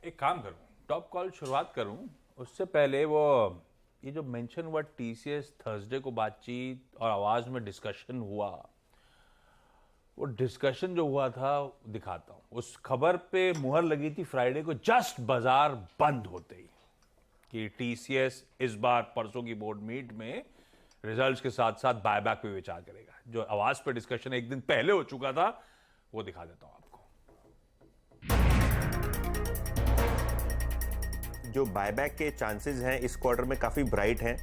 एक काम करूं, टॉप कॉल शुरुआत करूं उससे पहले वो ये जो मेंशन हुआ टीसीएस थर्सडे को बातचीत और आवाज में डिस्कशन हुआ, वो डिस्कशन जो हुआ था दिखाता हूं। उस खबर पे मुहर लगी थी फ्राइडे को जस्ट बाजार बंद होते ही कि टीसीएस इस बार परसों की बोर्ड मीट में रिजल्ट्स के साथ साथ बायबैक पे विचार करेगा। जो आवाज पे डिस्कशन एक दिन पहले हो चुका था वो दिखा देता हूं आपको। जो बायबैक के चांसेस हैं इस क्वार्टर में काफ़ी ब्राइट हैं।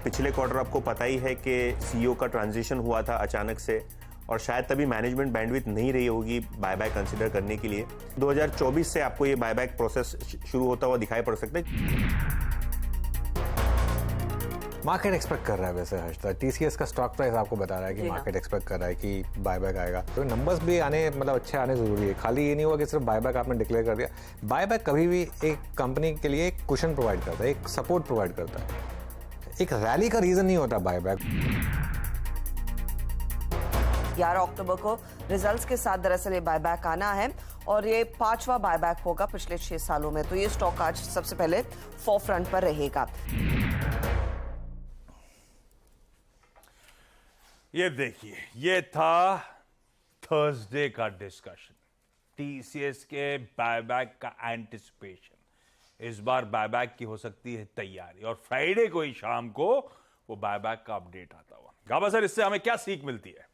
पिछले क्वार्टर आपको पता ही है कि सीईओ का ट्रांजिशन हुआ था अचानक से, और शायद तभी मैनेजमेंट बैंडविड्थ नहीं रही होगी बायबैक कंसिडर करने के लिए। 2024 से आपको ये बायबैक प्रोसेस शुरू होता हुआ दिखाई पड़ सकता है। मार्केट एक्सपेक्ट कर रहा है वैसे हर्ष, टीसीएस का स्टॉक प्राइस आपको बता रहा है कि मार्केट एक्सपेक्ट कर रहा है कि बायबैक आएगा, तो नंबर्स भी आने मतलब अच्छे आने जरूरी है। खाली ये नहीं हुआ कि सिर्फ बायबैक आपने डिक्लेयर कर दिया। बायबैक कभी भी एक कंपनी के लिए एक कुशन प्रोवाइड करता है, एक सपोर्ट प्रोवाइड करता है, एक रैली का रीजन नहीं होता बायबैक। 11 अक्टूबर को रिजल्ट्स के साथ दरअसल ये बायबैक आना है और ये 5वां बायबैक होगा पिछले 6 सालों में, तो ये स्टॉक आज सबसे पहले फोरफ्रंट पर रहेगा। ये देखिए, ये था थर्सडे का डिस्कशन, टीसीएस के बायबैक का एंटिसिपेशन। इस बार बायबैक की हो सकती है तैयारी, और फ्राइडे को ही शाम को वो बायबैक का अपडेट आता हुआ। गाबा सर, इससे हमें क्या सीख मिलती है?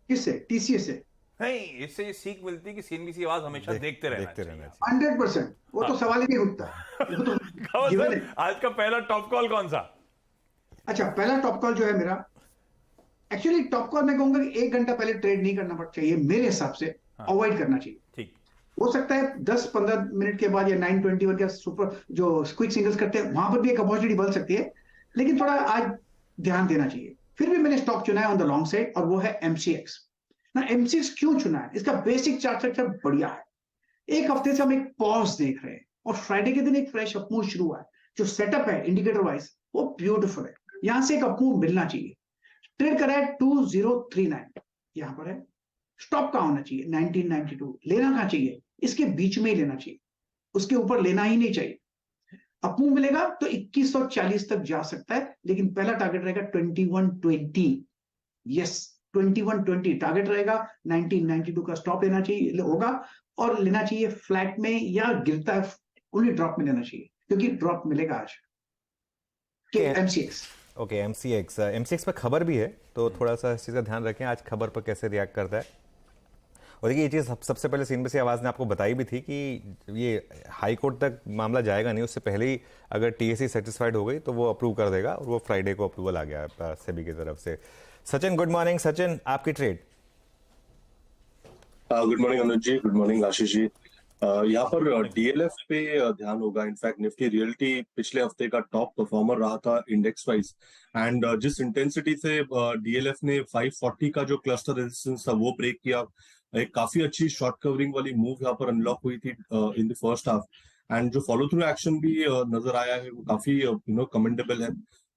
किससे? टीसीएस से? नहीं, इससे ये सीख मिलती है कि सीएनबीसी आवाज हमेशा देखते रहना चाहिए। 100%, वो तो सवाल ही नहीं उठता। वो तो गाबा given सर, है। आज का पहला टॉप कॉल कौन सा? अच्छा, पहला टॉप कॉल जो है मेरा, एक्चुअली टॉप कॉल मैं कहूंगा कि 1 घंटा पहले ट्रेड नहीं करना चाहिए मेरे हिसाब से, अवॉइड करना चाहिए। ठीक, हो सकता है 10-15 मिनट के बाद या 9:21 के सुपर जो क्विक सिंगल्स करते हैं वहां पर भी एक अपॉर्चुनिटी बन सकती है, लेकिन थोड़ा आज ध्यान देना चाहिए। फिर भी मैंने स्टॉक चुना है ऑन द लॉन्ग साइड, और वो है एमसीएक्स। ना, एमसीएक्स क्यों चुना है? इसका बेसिक चार्ट स्ट्रक्चर बढ़िया है। एक हफ्ते से हम एक पॉज देख रहे हैं और फ्राइडे के दिन एक फ्रेश अपमूव शुरू हुआ है। जो सेटअप है इंडिकेटर वाइज वो ब्यूटीफुल है, यहां से एक अपमूव मिलना चाहिए। ट्रेड करा है 2039, यहां पर है। स्टॉप कहां होना चाहिए? 1992। लेना कहां चाहिए? इसके बीच में ही लेना चाहिए, उसके ऊपर लेना ही नहीं चाहिए। अपमूव मिलेगा तो 2140 तक जा सकता है, लेकिन पहला टारगेट रहेगा 2120। यस, 2120 टारगेट रहेगा। 1992 का स्टॉप लेना चाहिए होगा, और लेना चाहिए फ्लैट में, या गिरता है उन्हीं ड्रॉप में लेना चाहिए, क्योंकि ड्रॉप मिलेगा आज के एमसीएक्स। ओके, एमसीएक्स पर खबर भी है, तो थोड़ा सा इस चीज़ का ध्यान रखें आज खबर पर कैसे रिएक्ट करता है। और देखिए, ये चीज़ सबसे पहले सीएनबीसी आवाज़ ने आपको बताई भी थी कि ये हाई कोर्ट तक मामला जाएगा नहीं, उससे पहले ही अगर टीएससी सेटिस्फाइड हो गई तो वो अप्रूव कर देगा, और वो फ्राइडे को अप्रूवल आ गया सेबी की तरफ से। Sachin, good morning. सचिन, आपकी trade? Good morning Anuj ji, good morning Ashish ji. यहाँ पर डीएलएफ पे ध्यान होगा। इनफैक्ट निफ्टी रियल्टी पिछले हफ्ते का टॉप परफॉर्मर रहा था इंडेक्स वाइज, एंड जिस इंटेंसिटी से डीएलएफ ने 540 का जो क्लस्टर रेजिस्टेंस था वो ब्रेक किया, एक काफी अच्छी शॉर्ट कवरिंग वाली मूव यहाँ पर अनलॉक हुई थी in the first half, and जो फॉलो थ्रू एक्शन भी नजर आया है वो काफी कमेंडेबल है।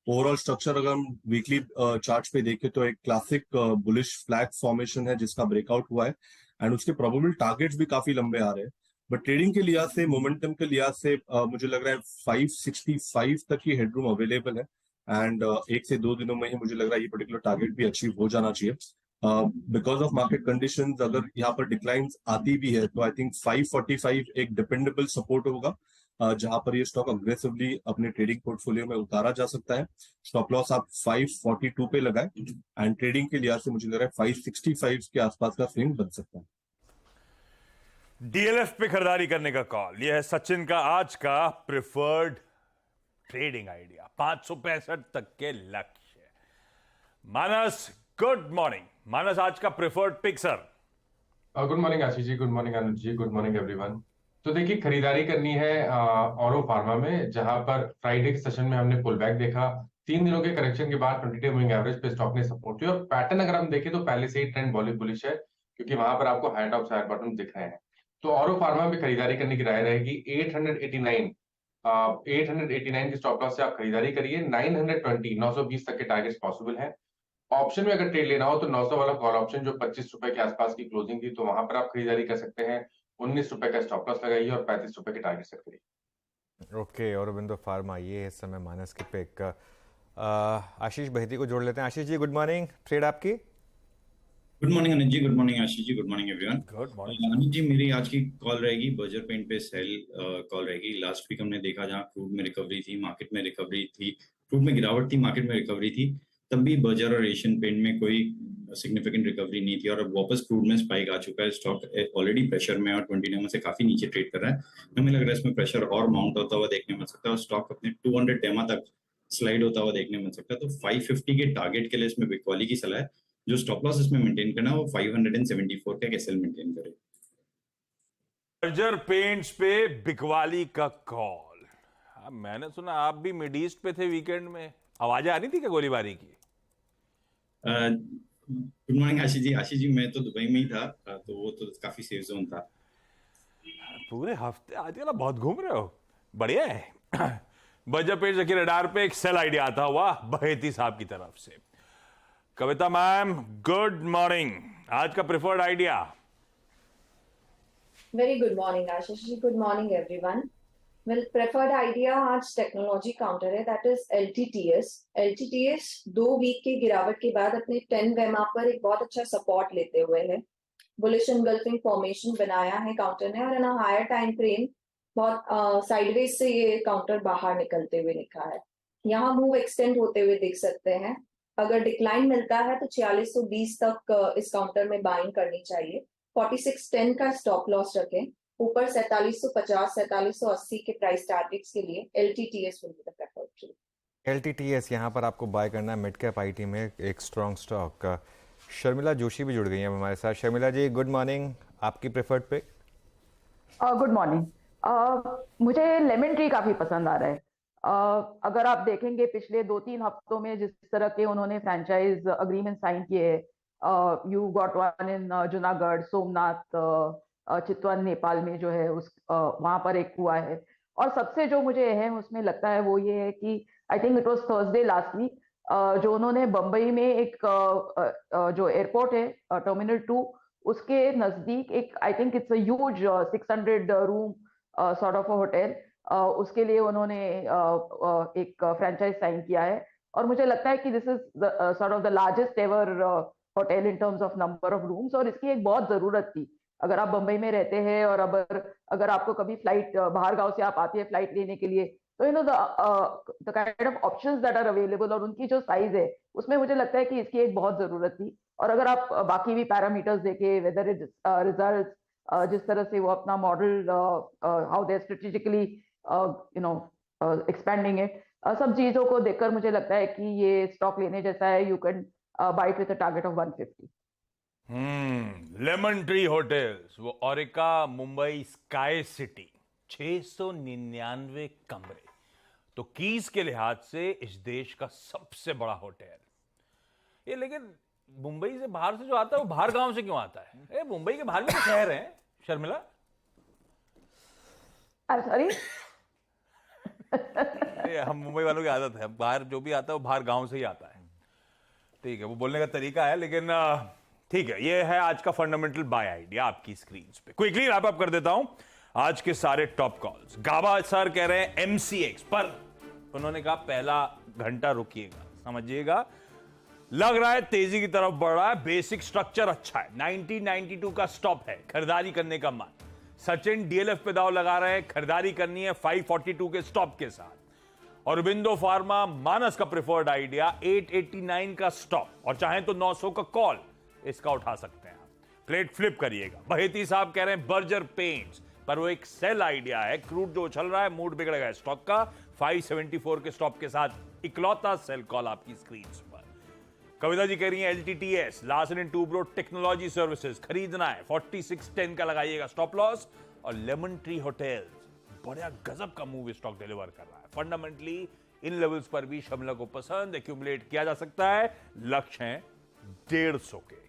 ओवरऑल स्ट्रक्चर अगर हम वीकली चार्ट पे देखें तो एक क्लासिक बुलिश फ्लैग फॉर्मेशन है जिसका ब्रेकआउट हुआ है, एंड उसके प्रोबेबल टारगेट्स भी काफी लंबे आ रहे हैं। बट ट्रेडिंग के लिहाज से, मोमेंटम के लिहाज से मुझे लग रहा है 565 तक ही हेडरूम अवेलेबल है, एंड 1 से 2 दिनों में ही मुझे लग रहा है ये पर्टिकुलर टारगेट भी अचीव हो जाना चाहिए। बिकॉज ऑफ मार्केट कंडीशंस अगर यहाँ पर डिक्लाइन आती भी है तो आई थिंक 545 एक डिपेंडेबल सपोर्ट होगा, जहां पर ये स्टॉक अग्रेसिवली अपने ट्रेडिंग पोर्टफोलियो में उतारा जा सकता है। स्टॉप लॉस आप 542 पे लगाए, एंड ट्रेडिंग के लिहाज से मुझे लग रहा है 565 के आसपास का स्विंग बन सकता है। डीएलएफ पे खरीदारी करने का कॉल, यह है सचिन का आज का प्रिफर्ड ट्रेडिंग आइडिया। 565 तक के लक्ष्य। मानस, गुड मॉर्निंग। मानस, आज का preferred pick sir. Good morning Ashish ji, good morning Anuj ji, good morning everyone. तो देखिए, खरीदारी करनी है ऑरो फार्मा में, जहां पर फ्राइडे के सेशन में हमने पुल बैक देखा। 3 दिनों के करेक्शन के बाद 20 डे मूविंग एवरेज पे स्टॉक ने सपोर्ट किया, और पैटर्न अगर हम देखें तो पहले से ही ट्रेंड बुलिश है, क्योंकि वहां पर आपको हाई टॉप हाई बॉटम दिख रहे हैं। तो ऑरो फार्मा में खरीदारी करने की राय रहेगी। 889 के स्टॉप लॉस से आप खरीदारी करिए। 920 तक के टारगेट्स पॉसिबल है। ऑप्शन में अगर ट्रेड लेना हो तो 900 वाला कॉल ऑप्शन जो 25 रुपए के आसपास की क्लोजिंग थी, तो वहां पर आप खरीदारी कर सकते हैं। ₹19 का स्टॉप लॉस लगाइए और ₹35 के टारगेट सेट करिए। ओके, औरोबिंदो फार्मा ये है इस समय माइनस के पिक। आशीष बहेती को जोड़ लेते हैं। Ashish ji good morning, trade आपकी? Good morning Anil ji, good morning Ashish ji, good morning everyone. Good morning. Anil ji, मेरी आज की कॉल रहेगी बर्जर पेंट पे सेल कॉल रहेगी। लास्ट वीक हमने देखा जहां क्रूड में रिकवरी थी, मार्केट में रिकवरी थी, क्रूड में गिरावट थी, मार्केट में रिकवरी थी, तब भी बर्जर और एशियन पेंट में कोई सिग्निफिकेंट रिकवरी नहीं थी और अब वापस क्रूड में स्पाइक आ चुका है। स्टॉक ऑलरेडी प्रेशर में और 20 डेमा से काफी नीचे ट्रेड कर रहा है। हमें लग रहा है इसमें प्रेशर और माउंट होता हुआ देखने मिल सकता है और स्टॉक अपने 200 डेमा तक स्लाइड होता हुआ देखने मिल सकता है। तो 550 के टारगेट के लिए इसमें बिकवाली की सलाह है। जो स्टॉप लॉस इसमें मेंटेन करना है वो 574 का एसएल मेंटेन करे। बर्जर पेंट्स पे बिकवाली का कॉल। मैंने सुना आप भी मिड ईस्ट पे थे वीकेंड में, आवाजें आ रही थी क्या गोलीबारी की? गुड मॉर्निंग आशीष जी। आशीष जी, मैं तो दुबई में ही था, तो वो तो काफी सेफ जोन था। पूरे हफ्ते आजकल आप बहुत घूम रहे हो, बढ़िया है। बर्जर पेंट्स के रडार पे एक सेल आइडिया आता हुआ बहेती साहब की तरफ से। कविता मैम गुड मॉर्निंग, आज का preferred idea? Very good morning Ashish ji, good morning everyone. Well, preferred idea आज टेक्नोलॉजी काउंटर है, that is LTTS. LTTS 2 week की गिरावट के बाद अपने 10 वेमा पर एक बहुत अच्छा सपोर्ट लेते हुए है। बुलिश एनगल्फिंग फॉर्मेशन बनाया है काउंटर ने और इन हायर टाइम फ्रेम बहुत साइडवेज से ये काउंटर बाहर निकलते हुए दिखा है। यहाँ मूव एक्सटेंड होते हुए देख सकते हैं। अगर डिक्लाइन मिलता है तो 4620 तक इस काउंटर में बाइंग करनी चाहिए। 4610 का स्टॉप लॉस रखें। ऊपर 4750 4780 के प्राइस टारगेट्स के लिए LTTS will be the preferred trade. LTTS यहाँ पर आपको बाय करना है मिड कैप आईटी में एक स्ट्रॉन्ग स्टॉक का। शर्मिला जोशी भी जुड़ गई हैं हमारे साथ। शर्मिला जी गुड मॉर्निंग, आपकी प्रेफर्ड पिक? Good morning. मुझे लेमन ट्री काफी पसंद आ रहा है। अगर आप देखेंगे पिछले 2-3 हफ्तों में जिस तरह के उन्होंने फ्रैंचाइज अग्रीमेंट साइन किए हैं, you got one in Junagadh, Somnath, Chitwan Nepal में जो है उस वहां पर एक हुआ है। और सबसे जो मुझे अहम उसमें लगता है वो ये है कि I think it was Thursday last week जो उन्होंने बम्बई में एक जो एयरपोर्ट है टर्मिनल 2 उसके नजदीक एक I think it's a huge 600 room sort of a hotel, उसके लिए उन्होंने एक फ्रैंचाइज साइन किया है। और मुझे लगता है कि this is sort of the largest ever hotel in terms of number of rooms और इसकी एक बहुत जरूरत थी। अगर आप बंबई में रहते हैं और अगर आपको कभी फ्लाइट बाहर गांव से आप आती है फ्लाइट लेने के लिए, तो you know the kind of options that are available और उनकी जो साइज है उसमें मुझे लगता है कि इसकी एक बहुत जरूरत थी। और अगर आप बाकी भी पैरामीटर्स देखें, वेदर इट रिजल्ट, जिस तरह से वो अपना model how they strategically you know expanding it, सब चीजों को देखकर मुझे लगता है कि ये स्टॉक लेने जैसा है। You can buy it with a target of 150। Lemon tree hotels, वो ओरिका मुंबई स्काई सिटी, 699 कमरे, तो कीज के लिहाज से इस देश का सबसे बड़ा होटल ये। लेकिन मुंबई से बाहर से जो आता है वो बाहर गांव से क्यों आता है? मुंबई के बाहर भी तो शहर हैं शर्मिला। सॉरी हम मुंबई वालों की आदत है, बाहर जो भी आता है वो बाहर गांव से ही आता है। ठीक है, वो बोलने का तरीका है, लेकिन ठीक है। ये है आज का फंडामेंटल बाय आइडिया आपकी स्क्रीन पे। क्विकली रैप अप कर देता हूं आज के सारे टॉप कॉल्स। गाबा सर कह रहे हैं एमसीएक्स पर, उन्होंने कहा पहला घंटा रुकिएगा, समझिएगा, लग रहा है तेजी की तरफ बढ़ रहा है, बेसिक स्ट्रक्चर अच्छा है, 1992 का स्टॉप है, खरीदारी करने का मन। सचिन डीएलएफ पे दाव लगा रहे हैं, खरीदारी करनी है 542 के स्टॉप के साथ। औरोबिंदो फार्मा मानस का प्रेफर्ड आइडिया 889 का स्टॉप और चाहें तो 900 का कॉल इसका उठा सकते हैं। प्लेट फ्लिप करिएगा। बहेती साहब कह रहे हैं बर्जर पेंट्स पर वो एक सेल आइडिया है, क्रूड जो उछल रहा है, मूड बिगड़ेगा स्टॉक का। 574 के स्टॉप के साथ इकलौता सेल कॉल आपकी स्क्रीन पर। कविता जी कह रही हैं LTTS, Larsen and Toubro technology services खरीदना है, 4610 का लगाइएगा स्टॉप लॉस। और लेमन ट्री होटल्स बड़ा गजब का मूव स्टॉक डिलीवर कर रहा है। फंडामेंटली इन लेवल्स पर भी शर्मिला को पसंद, एक्यूमुलेट किया जा सकता है। लक्ष्य है 150 के।